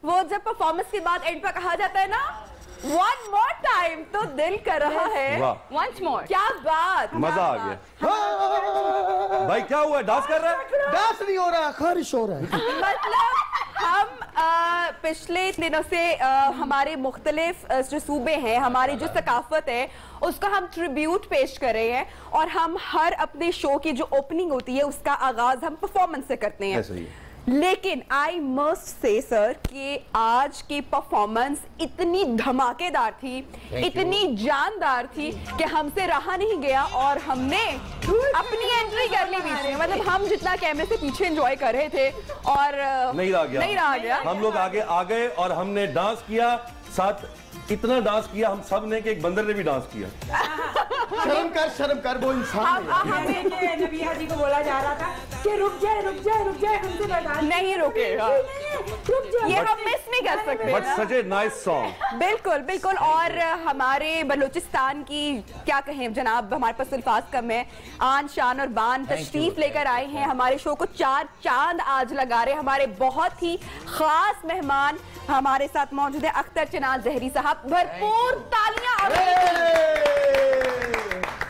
वो जब परफॉर्मेंस के बाद एंड पर कहा जाता है ना वन मोर टाइम, तो दिल कर रहा है वंस मोर। क्या बात, मजा आ गया। भाई क्या हुआ, डांस कर रहा है? डांस नहीं हो रहा, खारिश हो रहा है। मतलब हम पिछले दिनों से हमारे मुख्तलिफ जो सूबे हैं, हमारी जो सकाफत है, उसका हम ट्रिब्यूट पेश कर रहे हैं। और हम हर अपने शो की जो ओपनिंग होती है उसका आगाज हम परफॉर्मेंस से करते हैं। ऐसा ही है। लेकिन आई मस्ट से सर कि आज की परफॉर्मेंस इतनी धमाकेदार थी, इतनी जानदार थी कि हमसे रहा नहीं गया और हमने अपनी एंट्री कर ली बीच में। मतलब हम जितना कैमरे से पीछे एंजॉय कर रहे थे और नहीं रहा गया। हम लोग आगे आ गए और हमने डांस किया, साथ इतना डांस किया हम सब ने कि एक बंदर ने भी डांस किया। शर्म कर, वो इंसान है। नबिया जी को बोला जा रहा था कि रुक जाए हमसे बर्दाश्त नहीं रुकेगा, ये हम मिस नहीं कर सकते। But such a nice song. बिल्कुल। और हमारे बलूचिस्तान की क्या कहें जनाब, हमारे पास अल्फाज कम है। आन शान और बान तशरीफ लेकर आए हैं, हमारे शो को 4 चांद आज लगा रहे हैं। हमारे बहुत ही खास मेहमान हमारे साथ मौजूद है, अख्तर चनाज जहरी साहब। भरपूर तालियां।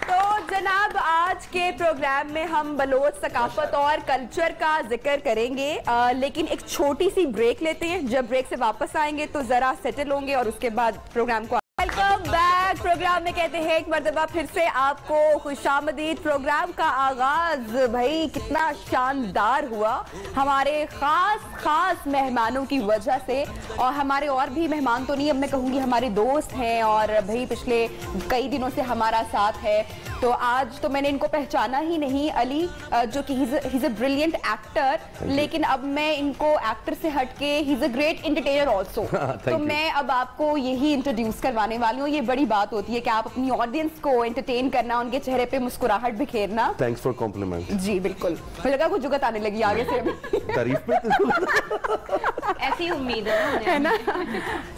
तो जनाब आज के प्रोग्राम में हम बलोच सकाफत और कल्चर का जिक्र करेंगे, लेकिन एक छोटी सी ब्रेक लेते हैं। जब ब्रेक से वापस आएंगे तो जरा सेटल होंगे और उसके बाद प्रोग्राम को वेलकम बैक। प्रोग्राम में कहते हैं एक मर्तबा फिर से आपको खुशामदीद। प्रोग्राम का आगाज भाई कितना शानदार हुआ हमारे खास मेहमानों की वजह से। और हमारे और भी मेहमान तो नहीं, अब मैं कहूँगी हमारे दोस्त हैं और भाई पिछले कई दिनों से हमारा साथ है। तो आज तो मैंने इनको पहचाना ही नहीं, अली जो कि he is a brilliant actor, लेकिन अब मैं इनको एक्टर से हटके he is a great entertainer also. तो मैं अब आपको यही इंट्रोड्यूस करवाने वाली हूँ। ये बड़ी बात होती है कि आप अपनी ऑडियंस को एंटरटेन करना, उनके चेहरे पे मुस्कुराहट बिखेरना। Thanks for compliment. जी बिल्कुल, मुझे लगा कुछ जुगत आने लगी आगे से। तारीफ पे ऐसी उम्मीद है ना।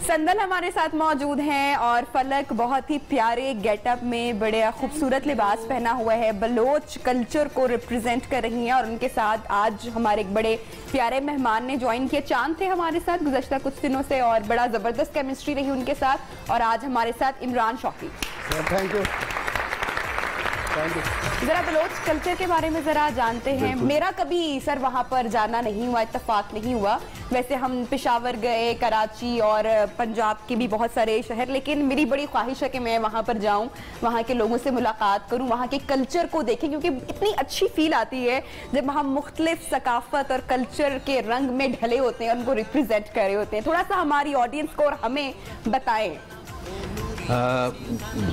संदल हमारे साथ मौजूद हैं और फलक बहुत ही प्यारे गेटअप में बड़े खूबसूरत लिबास पहना हुआ है, बलोच कल्चर को रिप्रेजेंट कर रही हैं। और उनके साथ आज हमारे एक बड़े प्यारे मेहमान ने ज्वाइन किया। चांद थे हमारे साथ गुज़श्ता कुछ दिनों से और बड़ा जबरदस्त केमिस्ट्री रही उनके साथ। और आज हमारे साथ इमरान शौकी। Thank you. जरा बलोच कल्चर के बारे में जरा जानते हैं। मेरा कभी सर वहां पर जाना नहीं हुआ, इत्तेफाक नहीं हुआ। वैसे हम पेशावर गए, कराची और पंजाब के भी बहुत सारे शहर, लेकिन मेरी बड़ी ख्वाहिश है कि मैं वहां पर जाऊं, वहां के लोगों से मुलाकात करूं, वहां के कल्चर को देखें, क्योंकि इतनी अच्छी फील आती है जब हम मुख्तलिफ सकाफत और कल्चर के रंग में ढले होते हैं, उनको रिप्रेजेंट कर रहे होते हैं। थोड़ा सा हमारी ऑडियंस को और हमें बताएं।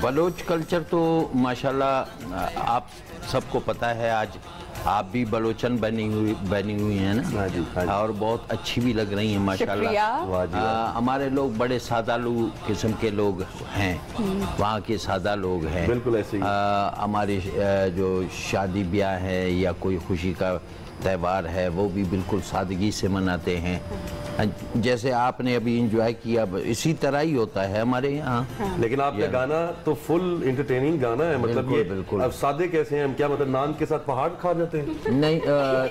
बलोच कल्चर तो माशाल्लाह आप सबको पता है, आज आप भी बलोचन बनी हुई हैं ना। हाँ जी। और बहुत अच्छी भी लग रही हैं माशाल्लाह। हमारे लोग बड़े सादालू किस्म के लोग हैं, वहाँ के सादा लोग हैं। बिल्कुल ऐसे ही। हमारे जो शादी ब्याह है या कोई खुशी का त्यौहार है वो भी बिल्कुल सादगी से मनाते हैं। जैसे आपने अभी एंजॉय किया, इसी तरह ही होता है हमारे यहाँ। लेकिन आपका गाना तो फुल एंटरटेनिंग गाना है। मतलब बिल्कुल, ये बिल्कुल। अब सादे कैसे हैं हम, क्या मतलब नान के साथ पहाड़ खा जाते हैं? नहीं,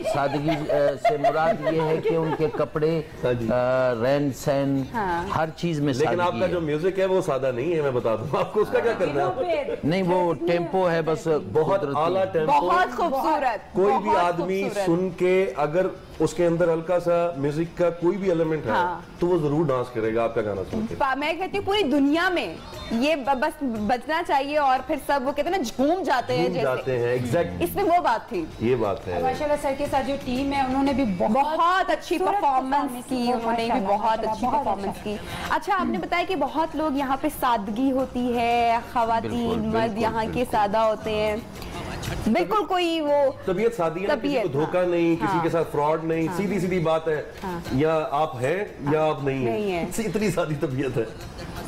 सादगी से मुराद ये है कि उनके कपड़े, रहन सहन, हर चीज में सादगी। लेकिन आपका जो म्यूजिक है वो सादा नहीं है, मैं बता दूं आपको। उसका क्या करना है? नहीं, वो टेम्पो है बस, बहुत आला टेम्पो, बहुत खूबसूरत। कोई भी आदमी सुन के अगर उसके अंदर हल्का सा म्यूजिक का कोई भी एलिमेंट है तो वो जरूर डांस करेगा आपका गाना सुन के। मैं कहती हूँ पूरी दुनिया में ये बस बजना चाहिए और फिर सब वो कहते हैं ना झूम जाते हैं जैसे। एग्जैक्ट, इसमें वो बात थी। ये बात है। माशाल्लाह सर के साथ जो टीम है उन्होंने भी बहुत अच्छी परफॉर्मेंस की, उन्होंने भी बहुत अच्छी परफॉर्मेंस की। अच्छा, आपने बताया कि बहुत लोग यहाँ पे सादगी होती है, खवातीन मर्द यहाँ के सादा होते हैं। बिल्कुल, कोई वो तबीयत सादी है, किसी को धोखा नहीं, किसी के साथ फ्रॉड नहीं, सीधी सीधी बात है। या आप हैं या आप नहीं है, इतनी सादी तबीयत है।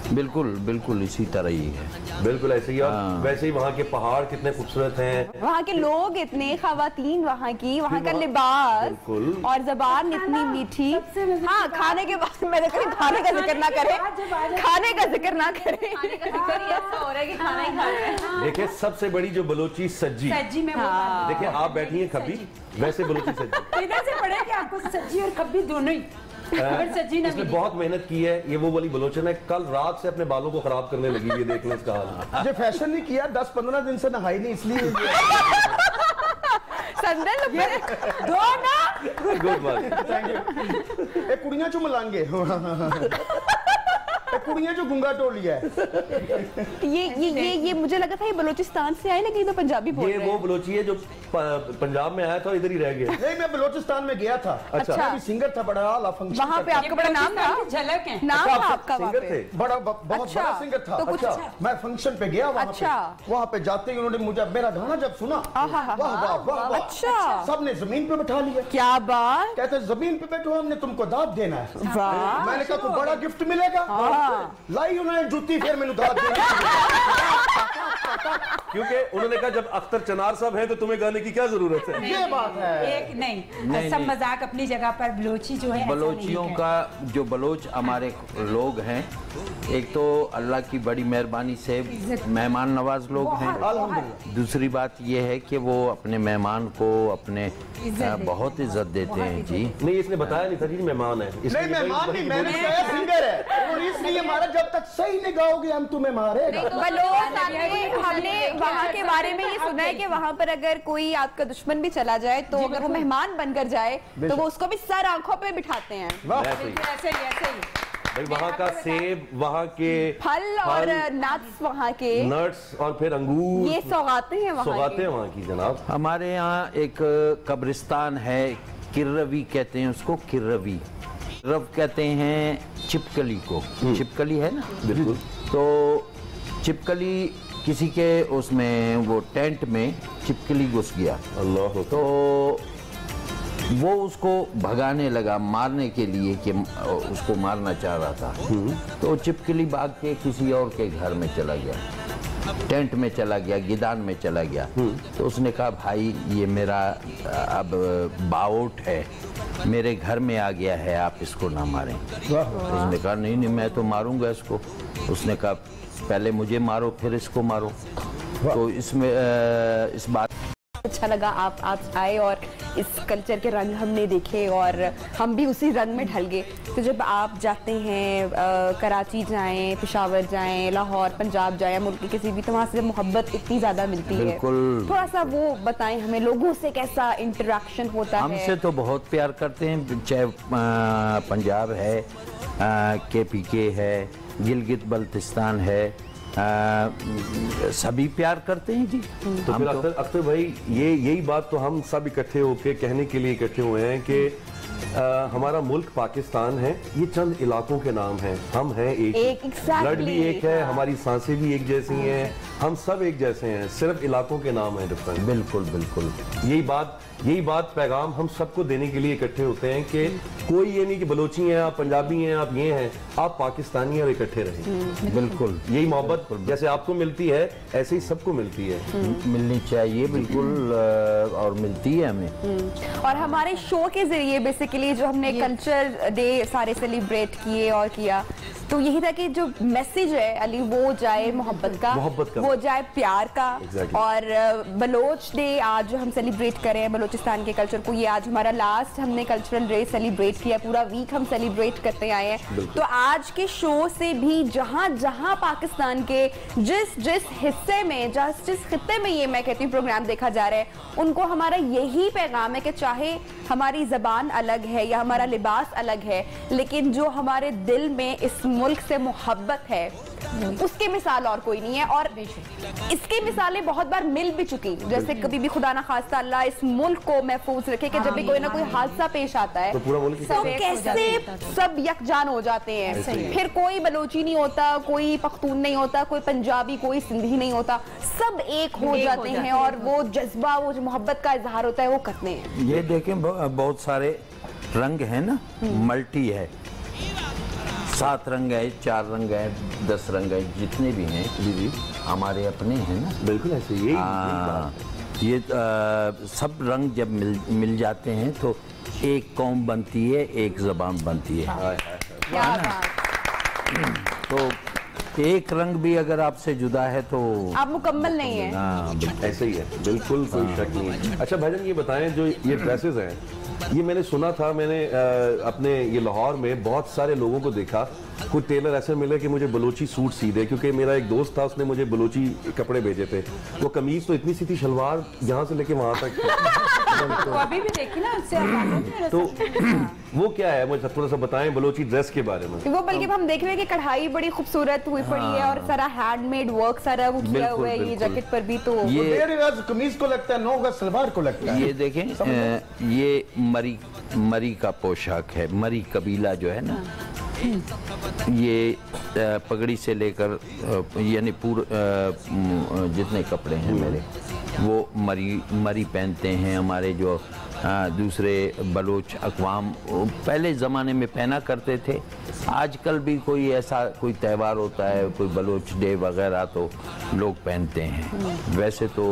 बिल्कुल बिल्कुल इसी तरह ही है। बिल्कुल ऐसे ही। और वैसे ही वहाँ के पहाड़ कितने खूबसूरत हैं, वहाँ के लोग इतने, खवातीन वहाँ की, वहाँ का लिबास और जबान इतनी मीठी। हाँ, खाने के बाद मैं देखा खाने का जिक्र ना करें, खाने का जिक्र ना करें। देखिए सबसे बड़ी जो बलोची सज्जी में देखिए आप बैठी हैं खब्बी, वैसे बलोची सज्जी इधर से पड़े कि आपको सज्जी और खब्बी दोनों ही इसने बहुत मेहनत की है। ये वो वाली बलोचन है, कल रात से अपने बालों को खराब करने लगी है, देखने इसका हाल। ये फैशन नहीं किया, 10-15 दिन से नहाई नहीं, इसलिए संदल दो ना गुड बात। Thank you. एक कुड़ियां चो मलांगे कुड़ियां जो गुंगा टोलिया है। ये मुझे लगा था ये बलोचिस्तान से आए, लेकिन तो पंजाबी बोल रहे हैं। ये वो बलोची है जो पंजाब में आया था, इधर ही रह गया। नहीं, मैं बलोचिस्तान में गया था। अच्छा। मैं भी सिंगर था, बड़ा आला फंक्शन। वहाँ पे आपका बड़ा नाम था, झलक है नाम था आपका वहाँ सिंगर पे? थे। बहुत बड़ा सिंगर था। तो कुछ अच्छा, मैं फंक्शन पे गया वहाँ अच्छा। पे। वहाँ पे जाते ही उन्होंने मुझे मेरा गाना जब सुना, वाह वाह वाह वाह, अच्छा। सबने जमीन पे बैठा लिया। क्या बात, कहते जमीन पे बैठो, हमने तुमको दाद देना है। वाह। मैंने कहा कोई बड़ा गिफ्ट मिलेगा? लाई उन्होंने जूती, फिर मैंने दाद दी। क्योंकि उन्होंने कहा जब अख्तर चनार साहब हैं तो तुम्हें गाने की क्या जरूरत है। ये बात है। एक नहीं, सब मजाक अपनी जगह पर। बलोची जो है, बलोचियों का जो बलोच हमारे लोग हैं, एक तो अल्लाह की बड़ी मेहरबानी से मेहमान नवाज लोग हैं। दूसरी बात ये है कि वो अपने मेहमान को अपने बहुत इज्जत देते हैं जी। नहीं, इसने बताया नहीं था जी मेहमान है। नहीं मेहमान नहीं, मैंने कहा सिंगर है, और इसलिए हमारा जब तक सही नहीं गाओगे हम तुम्हें मारेगा। हमने वहाँ के बारे में ये सुना है कि वहाँ पर अगर कोई आपका दुश्मन भी चला जाए तो अगर वो मेहमान बनकर जाए तो वो उसको भी सर आंखों पे बिठाते हैं। ऐसे ही भाई वहाँ का सेब, वहाँ के फल और नट्स, वहाँ के नट्स और फिर अंगूर, ये सौगातें हैं वहाँ की जनाब। हमारे यहाँ एक कब्रिस्तान है, किर्रवी कहते हैं उसको, किर्रवी रव कहते हैं छिपकली को। छिपकली है ना, बिल्कुल। तो छिपकली किसी के उसमें वो टेंट में छिपकली घुस गया, अल्लाह, तो वो उसको भगाने लगा मारने के लिए, कि उसको मारना चाह रहा था। तो छिपकली भाग के किसी और के घर में चला गया, टेंट में चला गया, गिदान में चला गया। तो उसने कहा भाई ये मेरा अब बाउट है, मेरे घर में आ गया है, आप इसको ना मारें। उसने कहा नहीं नहीं मैं तो मारूंगा इसको। उसने कहा पहले मुझे मारो फिर इसको मारो। तो इसमें इस बात अच्छा लगा आप आए और इस कल्चर के रंग हमने देखे और हम भी उसी रंग में ढल गए। तो जब आप जाते हैं कराची जाएं, पेशावर जाएं, लाहौर, पंजाब जाएं, मुल्क के किसी भी, तो वहाँ से मोहब्बत इतनी ज़्यादा मिलती है। थोड़ा सा वो बताएं हमें, लोगों से कैसा इंटरेक्शन होता है? हमसे तो बहुत प्यार करते हैं, चाहे पंजाब है, KPK है, गिलगित बल्तिस्तान है, सभी प्यार करते हैं जी। तो फिर अख्तर भाई यही बात तो हम सब इकट्ठे होके कहने के लिए इकट्ठे हुए हैं कि हमारा मुल्क पाकिस्तान है, ये चंद इलाकों के नाम हैं, हम हैं एक, ब्लड भी एक है, हमारी सांसें भी एक जैसी हैं, हम सब एक जैसे हैं, सिर्फ इलाकों के नाम हैं डिफरेंट। बिल्कुल बिल्कुल, यही बात पैगाम हम सबको देने के लिए इकट्ठे होते हैं कि कोई ये नहीं कि बलोची हैं, आप पंजाबी हैं, आप ये हैं, आप पाकिस्तानी हैं और इकट्ठे रहें। बिल्कुल, यही मोहब्बत जैसे आपको मिलती है ऐसे ही सबको मिलती है, मिलनी चाहिए बिल्कुल, और मिलती है हमें। और हमारे शो के जरिए बेसिकली जो हमने कल्चर डे सारे सेलिब्रेट किए और किया, तो यही था कि जो मैसेज है अली वो जाए मोहब्बत का, वो जाए प्यार का। और बलोच डे आज जो हम सेलिब्रेट कर रहे हैं बलोचिस्तान के कल्चर को, ये आज हमारा लास्ट हमने कल्चरल डे सेलिब्रेट किया, पूरा वीक हम सेलिब्रेट करते आए हैं। तो आज के शो से भी जहां जहां पाकिस्तान के जिस हिस्से में, जिस खित्ते में ये मैं कहती हूँ प्रोग्राम देखा जा रहा है, उनको हमारा यही पैगाम है कि चाहे हमारी जबान अलग है या हमारा लिबास अलग है, लेकिन जो हमारे दिल में इस मुल्क से मोहब्बत है उसकी मिसाल और कोई नहीं है। और इसकी मिसालें बहुत बार मिल भी चुकी, जैसे कभी भी खुदा ना खास्ता अल्लाह इस मुल्क को महफूज रखे कि जब भी कोई ना कोई हादसा पेश आता है तो कैसे सब यकजान हो जाते हैं। फिर कोई बलोची नहीं होता, कोई पख्तून नहीं होता, कोई पंजाबी, कोई सिंधी नहीं होता, सब एक हो जाते हैं और वो जज्बा, वो जो मोहब्बत का इजहार होता है वो करते हैं। ये देखें बहुत सारे रंग है ना, मल्टी है, 7 रंग है, 4 रंग है, 10 रंग है, जितने भी हैं जी हमारे अपने हैं ना। बिल्कुल ऐसे ये सब रंग जब मिल जाते हैं तो एक कौम बनती है, एक ज़बान बनती है। तो एक रंग भी अगर आपसे जुदा है तो आप मुकम्मल नहीं है। हाँ, ऐसे ही है, बिल्कुल कोई शक नहीं है। अच्छा भाईजान ये बताएं, जो ये ड्रेसेस हैं, ये मैंने सुना था, मैंने अपने ये लाहौर में बहुत सारे लोगों को देखा, कुछ टेलर ऐसे मिले कि मुझे बलोची सूट सी दे, क्योंकि मेरा एक दोस्त था, उसने मुझे बलोची कपड़े भेजे थे। वो कमीज तो इतनी सी थी, शलवार यहाँ से लेके वहां तक तो अभी भी देखी ना उससे तो वो क्या है, मुझे थोड़ा सा बताएं बलोची ड्रेस के बारे में। वो बल्कि हम देख रहे हैं कि कढ़ाई बड़ी खूबसूरत हुई पड़ी है और सारा हैंडमेड वर्क सारा वो किया हुआ है ये जैकेट पर भी। तो ये 1.5 गज कमीज को लगता है, 9 गज सलवार को लगता है। ये देखें, ये मरी का पोशाक है। मरी कबीला जो है ना, ये पगड़ी से लेकर यानी पूरे जितने कपड़े हैं मेरे, वो मरी पहनते हैं। हमारे जो दूसरे बलोच अक़वाम पहले ज़माने में पहना करते थे। आजकल भी कोई ऐसा कोई त्यौहार होता है, कोई बलोच डे वगैरह, तो लोग पहनते हैं। वैसे तो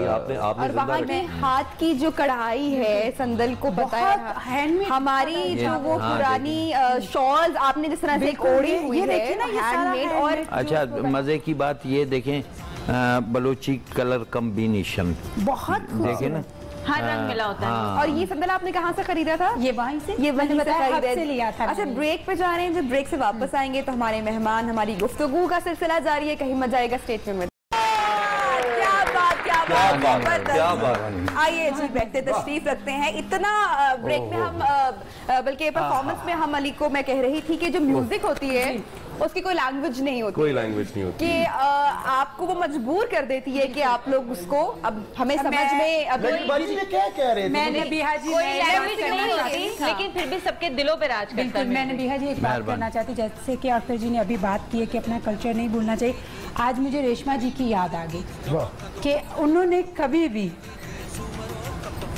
आपने और वहाँ की हाथ की जो कढ़ाई है, संदल को पता है, हैंडमेड हमारी जो वो पुरानी शॉल्स आपने जिस तरह से ओढ़ी हुई है, हैंडमेड। और अच्छा, मज़े की बात ये देखें, बलोची कलर कम्बिनेशन बहुत देखें ना, हर रंग मिला होता है। और ये संदल आपने कहाँ से खरीदा था? ये वहीं से, ये वहीं से खरीदा से लिया था। अच्छा, ब्रेक पे जा रहे हैं, जब ब्रेक से वापस आएंगे तो हमारे मेहमान, हमारी गुफ्तगू का सिलसिला जारी है, कहीं मजा आएगा। स्टेज पे क्या बात। आइए जी, बैठते तशरीफ रखते हैं। इतना ब्रेक में हम बल्कि परफॉर्मेंस में हम अली को मैं कह रही थी कि जो म्यूजिक होती है उसकी कोई लैंग्वेज नहीं होती, कोई लैंग्वेज नहीं होती कि आपको वो मजबूर कर देती है कि आप लोग उसको अब हमें समझ में। अब बाजी ये क्या कह रहे थे? मैंने बिहा जी कोई लैंग्वेज नहीं होती, लेकिन फिर भी सबके दिलों पे राज करता बिल्कुल। है। मैंने बिहा जी एक बात करना चाहती, जैसे कि अख्तर जी ने अभी बात की है कि अपना कल्चर नहीं भूलना चाहिए। आज मुझे रेशमा जी की याद आ गई कि उन्होंने कभी भी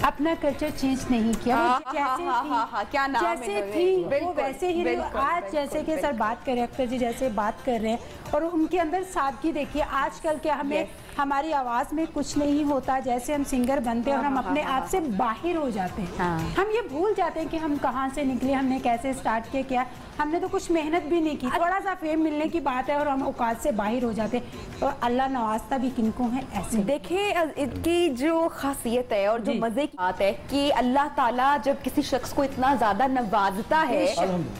अपना कल्चर चेंज नहीं किया। क्या नाम है जैसे थी वो वैसे ही रही। आज जैसे कि सर बात कर रहे हैं, अख्तर जी जैसे बात कर रहे हैं, और उनके अंदर सादगी देखिए। आजकल क्या हमें हमारी आवाज़ में कुछ नहीं होता, जैसे हम सिंगर बनते हैं और हम अपने आप से बाहर हो जाते हैं। हम ये भूल जाते हैं कि हम कहाँ से निकले, हमने कैसे स्टार्ट किया, क्या हमने तो कुछ मेहनत भी नहीं की। थोड़ा सा फेम मिलने की बात है और हम औकात से बाहर हो जाते हैं। और अल्लाह नवाजता भी किनको है ऐसे। देखिए, इनकी जो खासियत है और जो मजे की बात है कि अल्लाह ताला जब किसी शख्स को इतना ज्यादा नवाजता है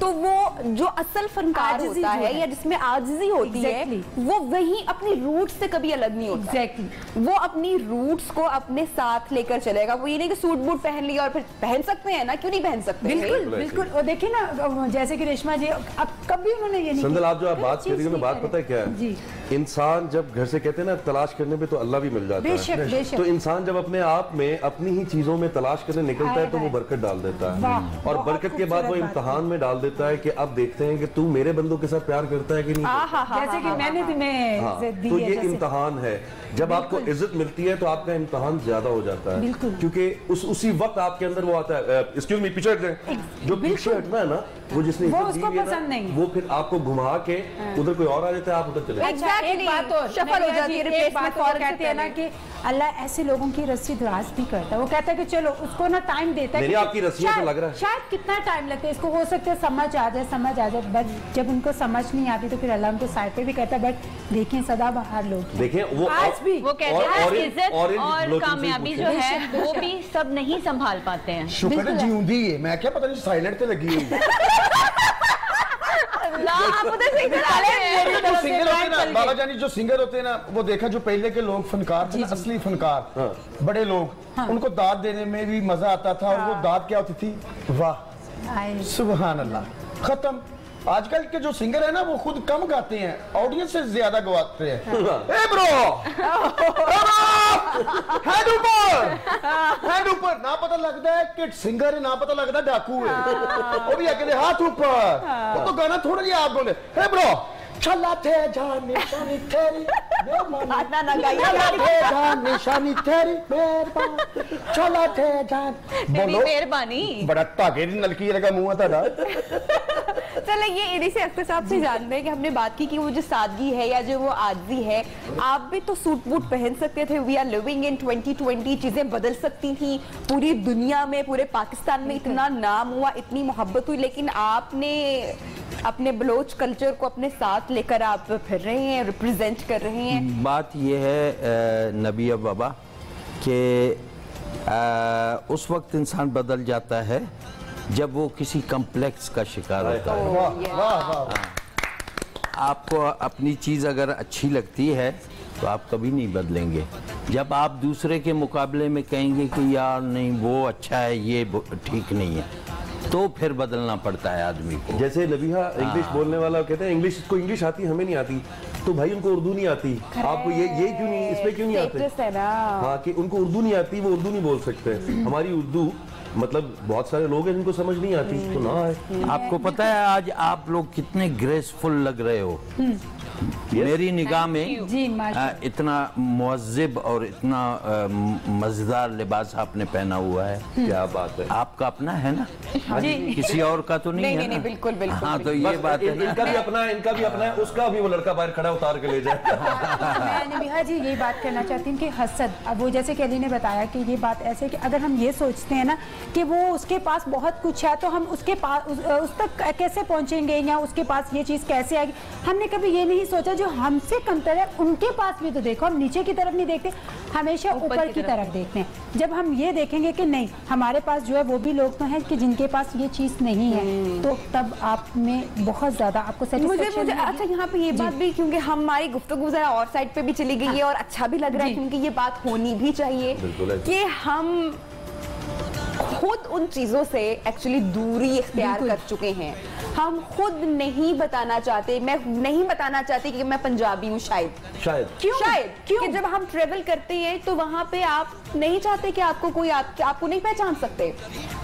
तो वो जो असल फनकार होता है या जिसमें आजिज़ी होती है, वो वही अपनी रूट्स से कभी अलग नहीं होता। वो अपनी रूट्स को अपने साथ लेकर चलेगा। वो ये नहीं कि सूट बूट पहन लिया और फिर पहन सकते हैं ना, क्यों नहीं पहन सकते? बिल्कुल बिल्कुल। और देखिए ना, जैसे कि रेशमा जी अब कभी उन्होंने ये नहीं संदल, आप जो आप बात कर रही हो ना, बात पता है क्या है? जी। इंसान जब घर से कहते हैं ना तलाश करने पे तो अल्लाह भी मिल जाता बेशक, है। बेशक। तो इंसान जब अपने आप में अपनी ही चीजों में तलाश करने निकलता है तो वो बरकत डाल देता है, और बरकत के बाद वो इम्तिहान में डाल देता है कि अब देखते हैं कि तू मेरे बंदों के साथ प्यार करता है कि नहीं। जैसे कि मैंने तुम्हें दी तो है, ये जैसे इम्तिहान है। जब आपको इज्जत मिलती है तो आपका इम्तिहान ज्यादा हो जाता है, क्योंकि उसी वक्त आपके अंदर वो आता है, एक्सक्यूज मी, पीछे हट जाए। जो पीछे हटना है ना, वो जिसने वो इज्जत दी उसको है पसंद ना, नहीं। वो फिर आपको घुमा के उधर कोई और आ जाता है, आप उधर चले जाते हैं। Exactly, एक बात और शफल हो जाती है, एक replacement बात और फौरन से कहते हैं ना पहले। कि अल्लाह ऐसे लोगों की रस्सी दराज भी करता है। वो कहता है कि चलो उसको ना टाइम देता है। नहीं, आपकी रस्सियों से लग रहा है। शायद कितना टाइम लगता है इसको, हो सकता है समझ आ जाए, बट जब उनको समझ नहीं आती तो फिर अल्लाह उनको साइड पे भी करता है। बट देखिए सदाबहार लोग देखें वो आज भी वो कहते हैं इज्जत और कामयाबी जो है वो भी सब नहीं संभाल पाते हैं। शुक्र है जीऊंदी है, मैं क्या पता नहीं साइलेंट पे लगी हुई। आप उधर से इधर आ रहे हैं। जो सिंगर होते हैं ना, बाबा जानी जो सिंगर होते हैं ना, वो देखा जो पहले के लोग फनकार थे ना, असली फनकार, बड़े लोग, उनको दाद देने में भी मजा आता था। और वो दाद क्या होती थी? वाह, सुभान अल्लाह। खत्म। आजकल के जो सिंगर है ना, वो खुद कम गाते हैं, ऑडियंस से ज्यादा गवाते हैं। ए ब्रो, हैंड ऊपर, हैंड ऊपर। ना पता लगता है कि सिंगर है, ना पता लगता है डाकू है। वो भी अकेले हाथ ऊपर। वो तो गाना थोड़ा नहीं, आप बोले हे ब्रो, चला थे जान निशानी तेरी, निशानी तेरी मेहरबान, चला थे जान। तेरी मेहरबानी। बड़ा ताके दी नलकी लगा मुंह था। चले ये इन्हीं से अख्तर साहब से जानते हैं कि हमने बात की कि वो जो सादगी है या जो वो आजी है, आप भी तो सूट बूट पहन सकते थे। वी आर लिविंग इन 2020, चीजें बदल सकती थी। पूरी दुनिया में, पूरे पाकिस्तान में इतना नाम हुआ, इतनी मोहब्बत हुई, लेकिन आपने अपने बलोच कल्चर को अपने साथ लेकर आप फिर रहे हैं, रिप्रेजेंट कर रहे हैं। बात यह है नबिया बाबा कि उस वक्त इंसान बदल जाता है जब वो किसी कॉम्प्लेक्स का शिकार होता है। आपको अपनी चीज़ अगर अच्छी लगती है तो आप कभी नहीं बदलेंगे। जब आप दूसरे के मुकाबले में कहेंगे कि यार नहीं वो अच्छा है, ये ठीक नहीं है, तो फिर बदलना पड़ता है आदमी को। जैसे नबीहा इंग्लिश बोलने वाला कहते हैं इंग्लिश, इसको इंग्लिश आती, हमें नहीं आती, तो भाई उनको उर्दू नहीं आती, आपको ये क्यों नहीं, इसमें क्यों नहीं आते? हाँ, कि उनको उर्दू नहीं आती, वो उर्दू नहीं बोल सकते। हमारी उर्दू मतलब बहुत सारे लोग हैं जिनको समझ नहीं आती, तो ना है। आपको पता है आज आप लोग कितने ग्रेसफुल लग रहे हो। मेरी निगाह में जी इतना मुअज्जिब और इतना मजेदार लिबास आपने पहना हुआ है। क्या बात है। आपका अपना है ना जी, किसी और का तो नहीं है नहीं, ना? बिल्कुल बिल्कुल। हाँ, तो ये बात है। इनका भी अपना है, इनका भी अपना है, उसका भी वो लड़का बाहर खड़ा उतार के ले जाए। मैं नबीहा जी यही बात करना चाहती हूँ कि हसद, अब वो जैसे कैली ने बताया कि ये बात ऐसे कि अगर हम ये सोचते हैं ना कि वो उसके पास बहुत कुछ है तो हम उसके पास उस तक कैसे पहुंचेंगे या उसके पास ये चीज़ कैसे आएगी, हमने कभी ये नहीं सोचा जो हमसे कमतर है उनके पास भी तो देखो। हम नीचे की तरफ नहीं देखते, हमेशा ऊपर की तरफ देखते हैं। जब हम ये देखेंगे कि नहीं हमारे पास जो है वो भी लोग तो हैं कि जिनके पास ये चीज़ नहीं है, तो तब आप में बहुत ज़्यादा आपको मुझे अच्छा यहाँ पे ये बात भी, क्योंकि हमारी गुफ्तगू जरा और साइड पे भी चली गई है और अच्छा भी लग रहा है, क्योंकि ये बात होनी भी चाहिए कि हम खुद उन चीजों से एक्चुअली दूरी इख्तियार कर चुके हैं। हम खुद नहीं बताना चाहते, मैं नहीं बताना चाहती कि मैं पंजाबी हूँ, शायद क्यों कि जब हम ट्रेवल करते हैं तो वहां पे आप नहीं चाहते कि आपको कोई आपको नहीं पहचान सकते।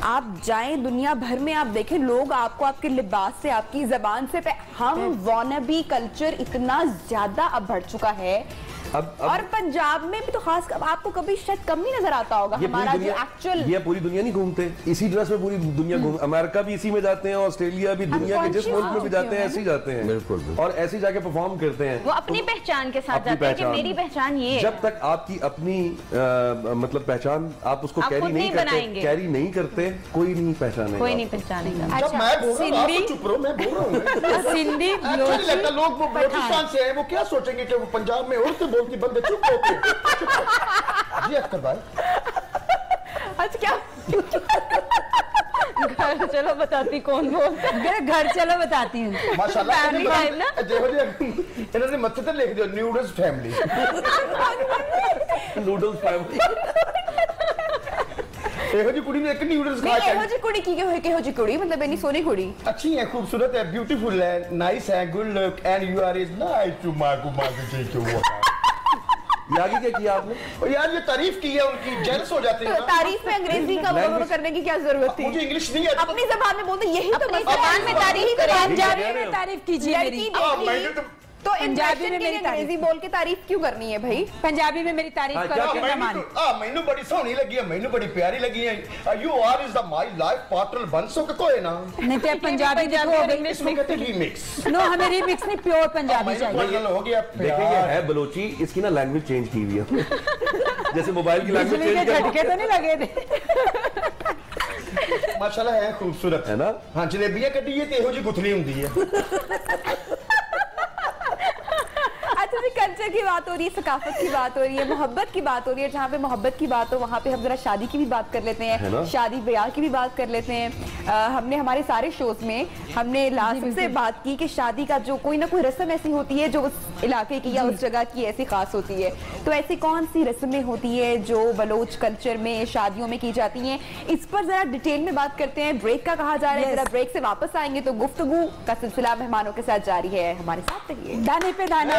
आप जाएं दुनिया भर में, आप देखें लोग आपको आपके लिबास से, आपकी जबान से हम वॉनबी कल्चर इतना ज्यादा अब बढ़ चुका है। अब और पंजाब में भी तो खास आपको कभी शायद कम नहीं नजर आता होगा हमारा जो एक्चुअल। ये पूरी दुनिया नहीं घूमते इसी ड्रेस में, पूरी दुनिया घूम, अमेरिका भी इसी में जाते हैं, ऑस्ट्रेलिया भी, दुनिया के जिस मुल्क में भी जाते हैं ऐसे ही जाते हैं। बिल्कुल। और ऐसे ही जाके परफॉर्म करते हैं, वो अपनी पहचान के साथ जाते हैं कि मेरी पहचान ये है। जब तक आपकी अपनी मतलब पहचान आप उसको कैरी नहीं करते, कोई नहीं पहचानेगा, कोई नहीं पहचानेगा। जब मैं बोल रहा हूं आप चुप रहो, मैं बोल रहा हूं। सिंधी लोग वो बलोचिस्तान से हैं, वो क्या सोचेंगे कि वो पंजाब में उर्दू बोलती बंदे चुप होते जी अख्तर भाई। अच्छा क्या घर चलो बताती कौन बोल, घर चलो बताती हूँ। माशाल्लाह देखो जी इन्होंने मत्थे ते लिख दिया नूडल्स फैमिली। नूडल्स फैमिली ਇਹੋ ਜੀ ਕੁੜੀ ਨੇ ਇੱਕ ਨਿਊਡਲਸ ਖਾ ਕੇ ਇਹੋ ਜੀ ਕੁੜੀ ਕੀ ਹੋਏ, ਕਿਹੋ ਜੀ ਕੁੜੀ मतलब इतनी सोनी कुड़ी अच्छी है, खूबसूरत है, ब्यूटीफुल है, नाइस है, good look and you are is nice to मागू मागू जो हुआ। ये आगे क्या किया आपने? और यार ये तारीफ की है उनकी, जेलस हो जाते हैं। तारीफ में अंग्रेजी का वो करने की क्या जरूरत थी? मुझे इंग्लिश नहीं आता, अपनी जबान में बोलते, यही तो जबान में तारीफ करें, पंजाबी में तारीफ कीजिए मेरी। तो पंजाबी में मेरी अंग्रेजी बोल के तारीफ क्यों करनी है भाई? पंजाबी में मेरी तारीफ करो क्यों ना माने? मैनू बड़ी सोहनी लगी है, मैनू बड़ी प्यारी लगी है। You are is the my life partner बन सके कोई ना। नहीं तो पंजाबी देखो इंग्लिश में कहते रीमिक्स। नो हमें रीमिक्स नहीं, प्योर पंजाबी चाहिए। हो गया देखिए ये है बलोची, इसकी ना लैंग्वेज चेंज की हुई है जैसे मोबाइल की लैंग्वेज चेंज झटके तो नहीं लगे थे। माशाल्लाह है, खूबसूरत है ना। हाँ जलेबियां कटी है तो एहो जी गुथली हुंदी है। अच्छा जी, कल्चर की बात हो रही है, सकाफत की बात हो रही है, मोहब्बत की बात हो रही है। जहाँ पे मोहब्बत की बात हो वहाँ पे हम जरा शादी की भी बात कर लेते हैं, शादी ब्याह की भी बात कर लेते हैं। हमने हमारे सारे शोज में हमने लास्ट से बात की कि शादी का जो कोई ना कोई रस्म ऐसी होती है जो उस इलाके की या उस जगह की ऐसी खास होती है। तो ऐसी कौन सी रस्में होती है जो बलोच कल्चर में शादियों में की जाती हैं, इस पर जरा डिटेल में बात करते हैं। ब्रेक का कहा जा रहा है, जरा ब्रेक से वापस आएंगे तो गुफ्तगू का सिलसिला मेहमानों के साथ जारी है, हमारे साथ रहिए। दाने पे दाना।